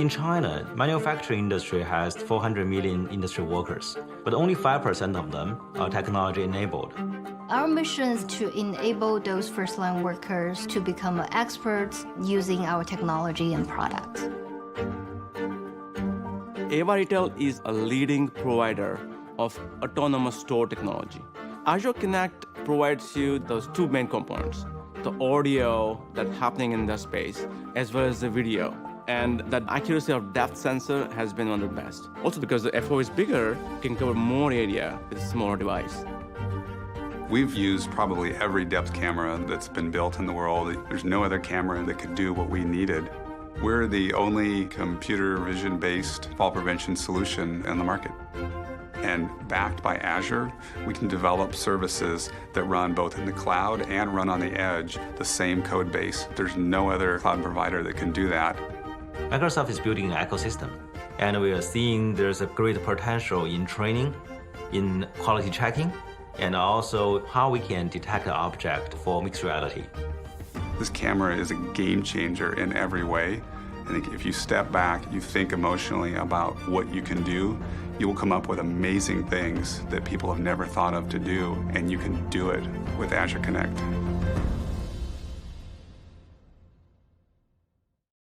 In China, manufacturing industry has 400 million industry workers, but only 5% of them are technology enabled. Our mission is to enable those first-line workers to become experts using our technology and products. Ava Retail is a leading provider of autonomous store technology. Azure Kinect provides you those two main components, the audio that's happening in the space, as well as the video. And that accuracy of depth sensor has been one of the best. Also because the FO is bigger, you can cover more area with a smaller device. We've used probably every depth camera that's been built in the world. There's no other camera that could do what we needed. We're the only computer vision-based fall prevention solution in the market. And backed by Azure, we can develop services that run both in the cloud and run on the edge, the same code base. There's no other cloud provider that can do that. Microsoft is building an ecosystem, and we are seeing there's a great potential in training, in quality checking, and also how we can detect an object for mixed reality. This camera is a game changer in every way. I think if you step back, you think emotionally about what you can do, you will come up with amazing things that people have never thought of to do, and you can do it with Azure Kinect.